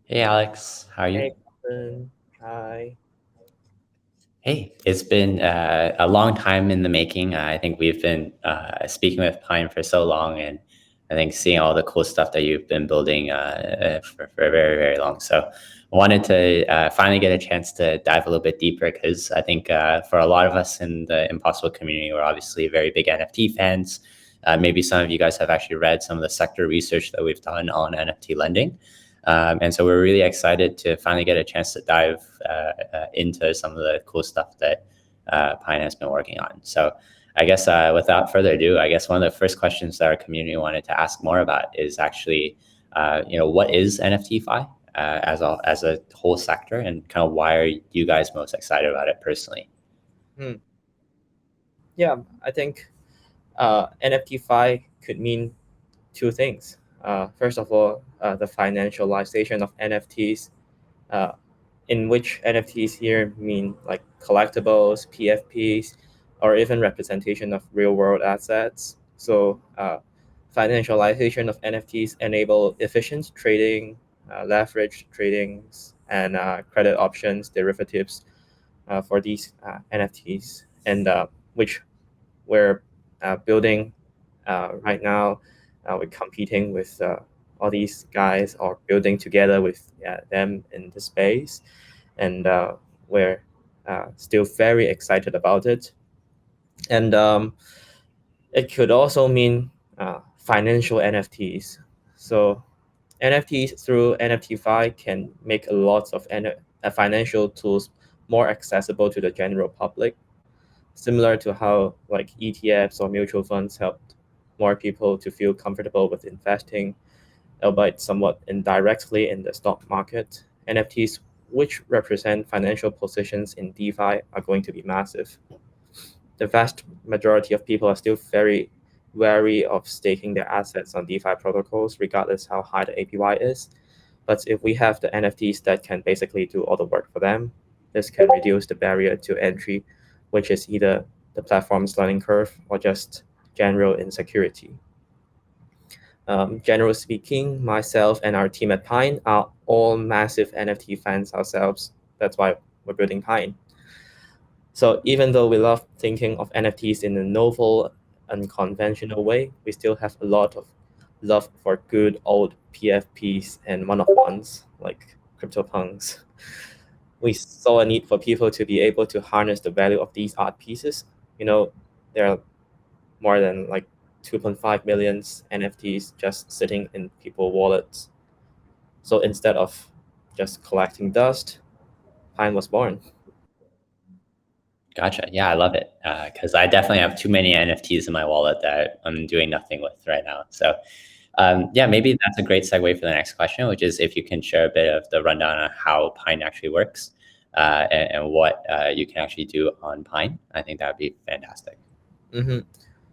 Hey Alex, how are you? Hey, Colin. Hi. Hey, it's been a long time in the making. I think we've been speaking with Pine for so long, and I think seeing all the cool stuff that you've been building for a very, very long. So I wanted to finally get a chance to dive a little bit deeper because I think for a lot of us in the Impossible community, we're obviously very big NFT fans. Maybe some of you guys have actually read some of the sector research that we've done on NFT lending. And so we're really excited to finally get a chance to dive into some of the cool stuff that Pine has been working on. So I guess without further ado, I guess one of the first questions that our community wanted to ask more about is actually, what is NFTFi as a whole sector, and kind of why are you guys most excited about it personally? Hmm. Yeah, I think NFTFi could mean two things. First of all, the financialization of NFTs, uh, in which NFTs here mean like collectibles, PFPs, or even representation of real world assets. So, financialization of NFTs enable efficient trading, leverage tradings, and credit options, derivatives for these NFTs, and which we're building right now. We're competing with all these guys, or building together with them in the space, and we're still very excited about it. And it could also mean financial NFTs. So NFTs through NFTFi can make a lot of financial tools more accessible to the general public, similar to how like ETFs or mutual funds helped more people to feel comfortable with investing, albeit somewhat indirectly in the stock market. NFTs, which represent financial positions in DeFi, are going to be massive. The vast majority of people are still very wary of staking their assets on DeFi protocols, regardless how high the APY is. But if we have the NFTs that can basically do all the work for them, this can reduce the barrier to entry, which is either the platform's learning curve or just general insecurity. Generally speaking, myself and our team at Pine are all massive NFT fans ourselves. That's why we're building Pine. So even though we love thinking of NFTs in a novel, unconventional way, we still have a lot of love for good old PFPs and one-of-ones like CryptoPunks. We saw a need for people to be able to harness the value of these art pieces. You know, there are more than like 2.5 million NFTs just sitting in people wallets. So instead of just collecting dust, Pine was born. Gotcha. Yeah, I love it because I definitely have too many NFTs in my wallet that I'm doing nothing with right now. So, yeah, maybe that's a great segue for the next question, which is if you can share a bit of the rundown on how Pine actually works and what you can actually do on Pine. I think that would be fantastic. Mm-hmm.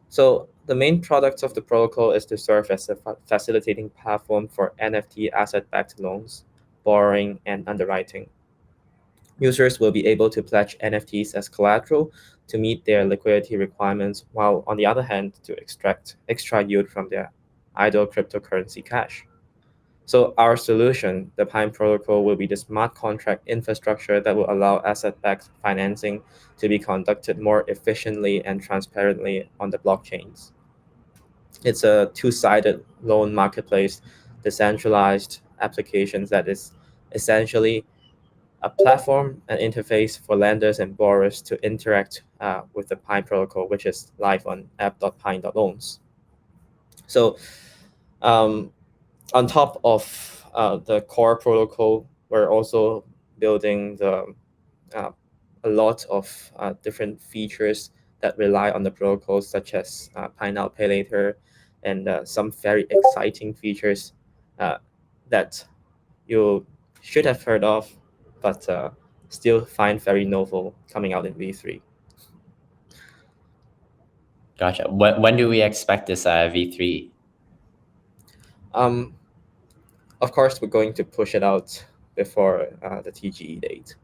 So the main product of the protocol is to serve as a facilitating platform for NFT asset-backed loans, borrowing, and underwriting. Users will be able to pledge NFTs as collateral to meet their liquidity requirements, while on the other hand, to extract extra yield from their idle cryptocurrency cash. So our solution, the Pine Protocol, will be the smart contract infrastructure that will allow asset-backed financing to be conducted more efficiently and transparently on the blockchains. It's a two-sided loan marketplace, decentralized applications that is essentially a platform and interface for lenders and borrowers to interact with the Pine protocol, which is live on app.pine.loans. So um, on top of the core protocol, we're also building uh, a lot of different features that rely on the protocol, such as Pine Now Pay Later, and some very exciting features uh, that you should have heard of, but still find very novel coming out in V3. Gotcha. When do we expect this V3? Um, of course, we're going to push it out before the TGE date.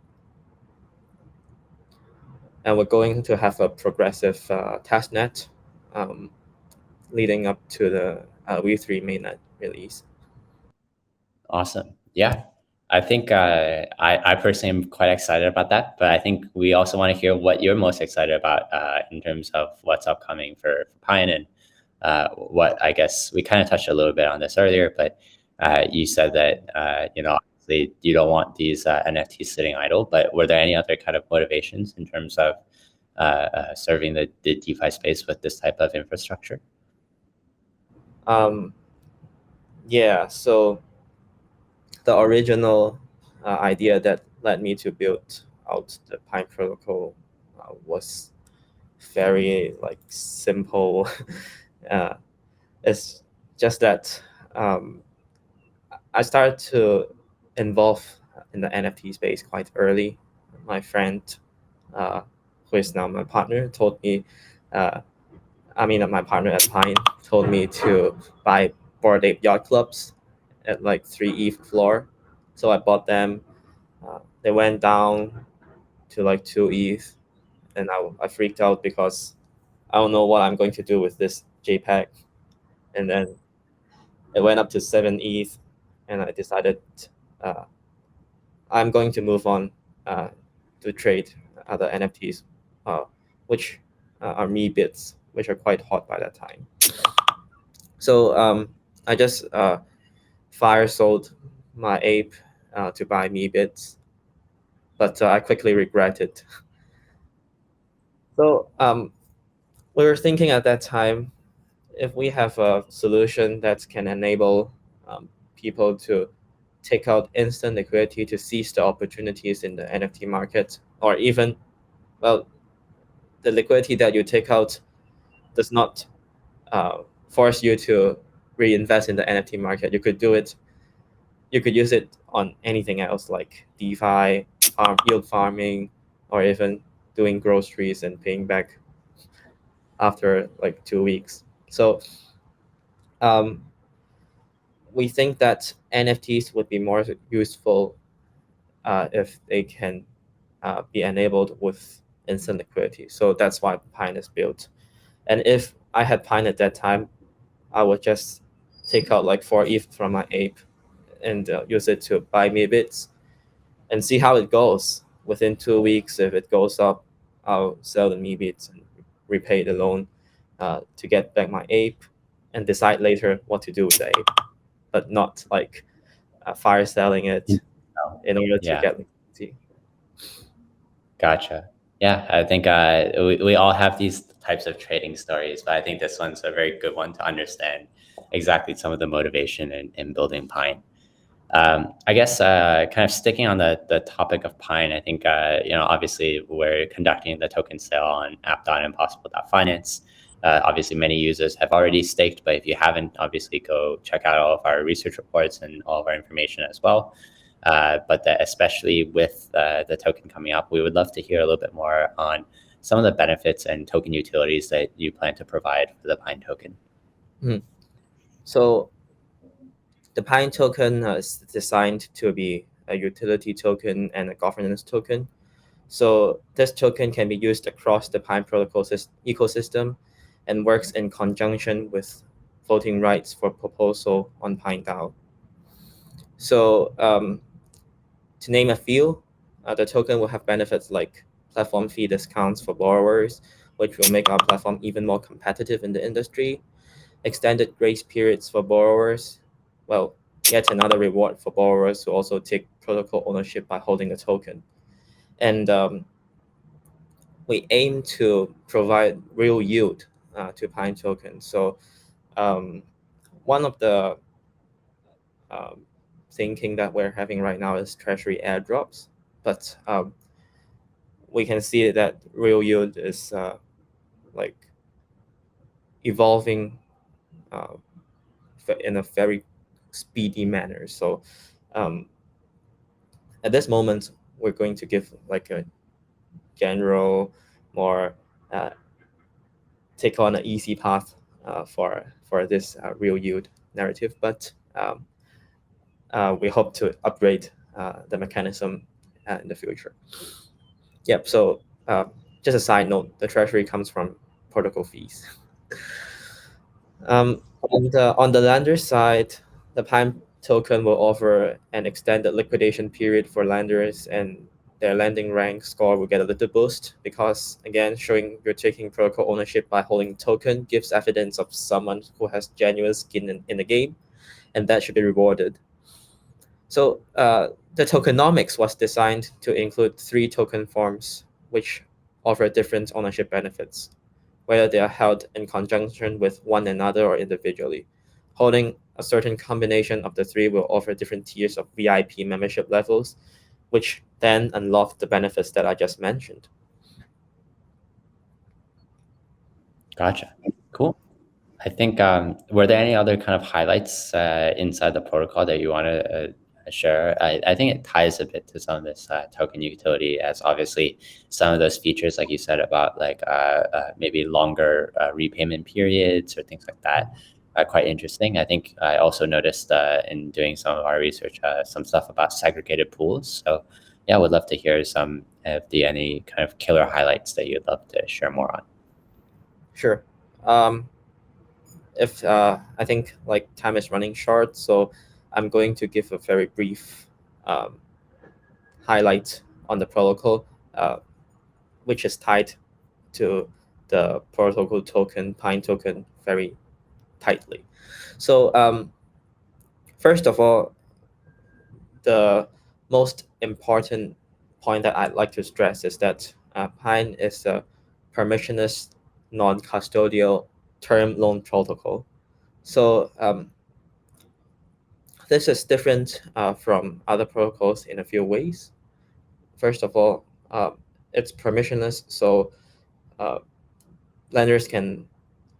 And we're going to have a progressive test net um, leading up to the V3 mainnet release. Awesome. Yeah. I think I personally am quite excited about that, but I think we also want to hear what you're most excited about in terms of what's upcoming for Pine and what I guess we kind of touched a little bit on this earlier, but you said that obviously you don't want these NFTs sitting idle, but were there any other kind of motivations in terms of serving the DeFi space with this type of infrastructure? Yeah, so the original idea that led me to build out the Pine protocol was very like simple. It's just that I started to involve in the NFT space quite early. My friend, who is now my partner, told me, my partner at Pine told me to buy Bored Ape Yacht Clubs at like 3 ETH floor. So I bought them. They went down to like 2 ETH, and I freaked out because I don't know what I'm going to do with this JPEG. And then it went up to 7 ETH, and I decided uh, I'm going to move on to trade other NFTs, which are Meebits, which are quite hot by that time. So I just fire sold my ape to buy Meebits, but I quickly regretted. So we were thinking at that time, if we have a solution that can enable people to take out instant liquidity to seize the opportunities in the NFT market, or even, well, the liquidity that you take out does not force you to reinvest in the NFT market. You could do it. You could use it on anything else like DeFi, yield farming, or even doing groceries and paying back after like 2 weeks. So we think that NFTs would be more useful if they can be enabled with instant liquidity. So that's why Pine is built. And if I had Pine at that time, I would just take out like 4 ETH from my ape and use it to buy Meebits and see how it goes. Within 2 weeks, if it goes up, I'll sell the Meebits and repay the loan to get back my ape and decide later what to do with the ape, but not like fire selling it in order to get liquidity. Gotcha. Yeah, I think we all have these types of trading stories, but I think this one's a very good one to understand exactly some of the motivation in building Pine. I guess kind of sticking on the topic of Pine, I think obviously we're conducting the token sale on app.impossible.finance. Obviously, many users have already staked, but if you haven't, obviously go check out all of our research reports and all of our information as well. But especially with the token coming up, we would love to hear a little bit more on some of the benefits and token utilities that you plan to provide for the Pine token. So the Pine token is designed to be a utility token and a governance token. So this token can be used across the Pine protocol ecosystem and works in conjunction with voting rights for proposal on Pine DAO. So to name a few, the token will have benefits like platform fee discounts for borrowers, which will make our platform even more competitive in the industry, extended grace periods for borrowers, well, yet another reward for borrowers who also take protocol ownership by holding the token. And we aim to provide real yield to Pine token. So one of the thinking that we're having right now is treasury airdrops, but we can see that real yield is like evolving in a very speedy manner. So at this moment, we're going to give like a general, more take on an easy path for this real yield narrative, but we hope to upgrade the mechanism in the future. Yep. So just a side note, the treasury comes from protocol fees. On the lender side, the Pine token will offer an extended liquidation period for lenders, and their lending rank score will get a little boost because, again, showing you're taking protocol ownership by holding token gives evidence of someone who has genuine skin in the game, and that should be rewarded. So the tokenomics was designed to include 3 token forms, which offer different ownership benefits, whether they are held in conjunction with one another or individually. Holding a certain combination of the 3 will offer different tiers of VIP membership levels, which then unlock the benefits that I just mentioned. Gotcha. Cool. I think, were there any other kind of highlights inside the protocol that you want to share? I think it ties a bit to some of this token utility, as obviously some of those features, like you said, about like maybe longer repayment periods or things like that, are quite interesting. I think I also noticed in doing some of our research, some stuff about segregated pools. So yeah, I would love to hear some of any kind of killer highlights that you'd love to share more on. Sure. If I think like time is running short, so I'm going to give a very brief highlight on the protocol, which is tied to the protocol token, Pine token, very tightly. So first of all, the most important point that I'd like to stress is that Pine is a permissionless, non-custodial term loan protocol. So this is different from other protocols in a few ways. First of all, it's permissionless, so lenders can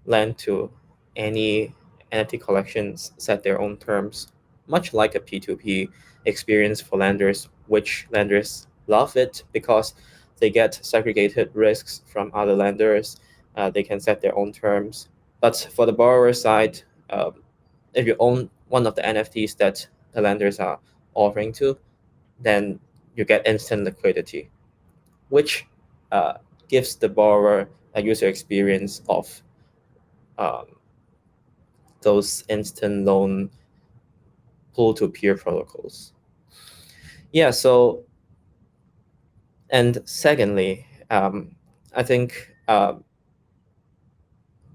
lend to any NFT collections, set their own terms, much like a P2P experience for lenders, which lenders love it because they get segregated risks from other lenders. They can set their own terms. But for the borrower side, if you own one of the NFTs that the lenders are offering to, then you get instant liquidity, which gives the borrower a user experience of um, those instant loan pool-to-peer protocols. Yeah, so, and secondly, I think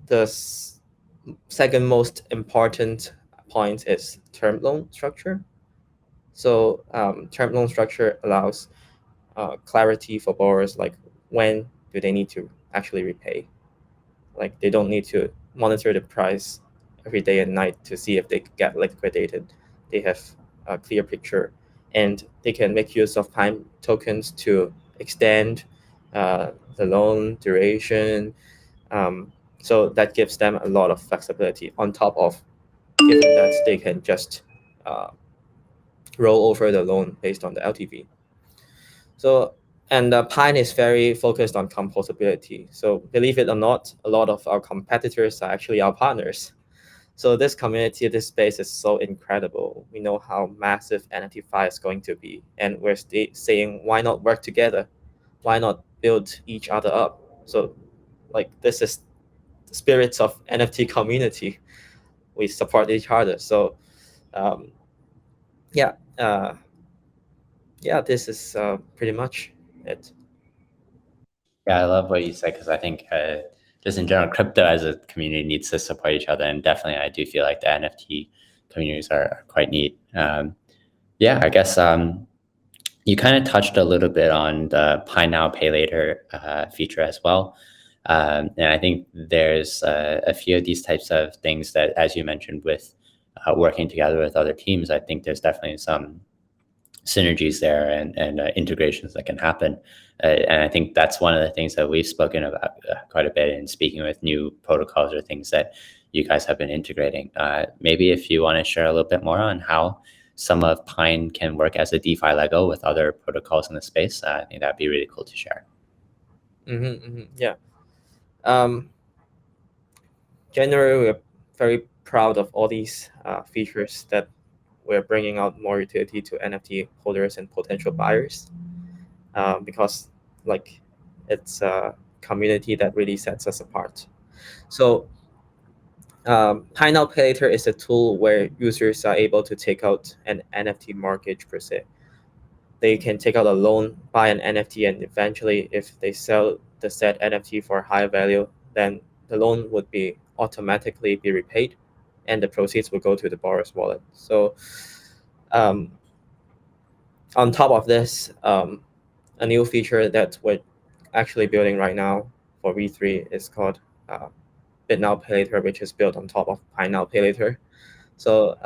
the second most important point is term loan structure. So term loan structure allows clarity for borrowers, like when do they need to actually repay. Like they don't need to monitor the price every day and night to see if they get liquidated. They have a clear picture, and they can make use of Pine tokens to extend the loan duration. So that gives them a lot of flexibility on top of given that they can just roll over the loan based on the LTV. So, and Pine is very focused on composability. So believe it or not, a lot of our competitors are actually our partners. So this community, this space is so incredible. We know how massive NFT is going to be, and we're saying, why not work together? Why not build each other up? So, like, this is the spirits of NFT community. We support each other. So, yeah, yeah, this is pretty much it. Yeah, I love what you said because I think just in general, crypto as a community needs to support each other, and definitely I do feel like the NFT communities are quite neat. Yeah, I guess you kind of touched a little bit on the Buy Now Pay Later feature as well, and I think there's a few of these types of things that, as you mentioned, with working together with other teams, I think there's definitely some synergies there and integrations that can happen. And I think that's one of the things that we've spoken about quite a bit in speaking with new protocols or things that you guys have been integrating. Maybe if you want to share a little bit more on how some of Pine can work as a DeFi Lego with other protocols in the space, I think that'd be really cool to share. Yeah. Generally, we're very proud of all these features that we're bringing out more utility to NFT holders and potential buyers, because like it's a community that really sets us apart. So Buy Now Pay Later is a tool where users are able to take out an NFT mortgage per se. They can take out a loan, buy an NFT, and eventually, if they sell the said NFT for a higher value, then the loan would be automatically be repaid, and the proceeds will go to the borrower's wallet. So, um, on top of this, a new feature that we're actually building right now for V3 is called Bid Now Pay Later, which is built on top of Buy Now Pay Later. So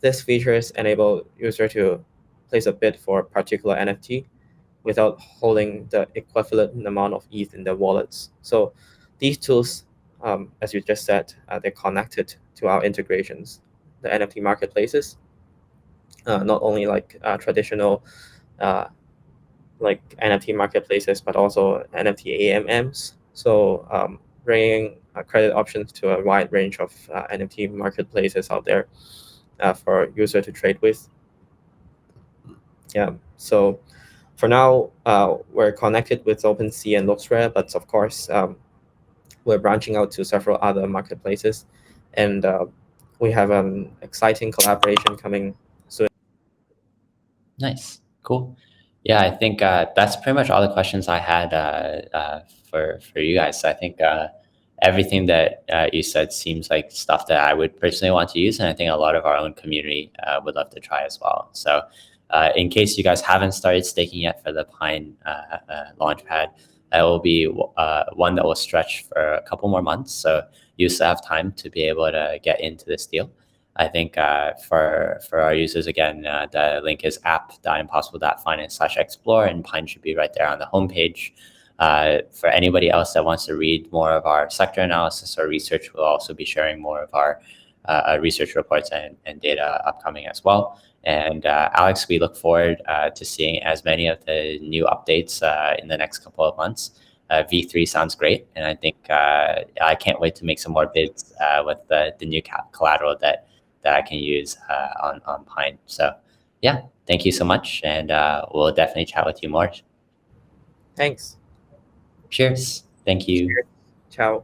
these features enable user to place a bid for a particular NFT without holding the equivalent amount of ETH in their wallets. So these tools, as you just said, they're connected to our integrations, the NFT marketplaces, not only like traditional like NFT marketplaces, but also NFT AMMs. So bringing credit options to a wide range of NFT marketplaces out there for user to trade with. Yeah. So for now, we're connected with OpenSea and LooksRare, but of course, we're branching out to several other marketplaces, and we have an exciting collaboration coming soon. Cool. Yeah, I think that's pretty much all the questions I had for you guys. I think everything that you said seems like stuff that I would personally want to use, and I think a lot of our own community would love to try as well. So, in case you guys haven't started staking yet for the Pine Launchpad, it will be one that will stretch for a couple more months. So you still have time to be able to get into this deal. I think for our users, again, the link is app.impossible.finance/explore, and Pine should be right there on the homepage. For anybody else that wants to read more of our sector analysis or research, we'll also be sharing more of our research reports and data upcoming as well. And Alex, we look forward to seeing as many of the new updates in the next couple of months. V3 sounds great, and I think I can't wait to make some more bids with the new collateral that I can use on Pine. So yeah, thank you so much, and we'll definitely chat with you more. Thanks. Cheers. Thank you. Ciao.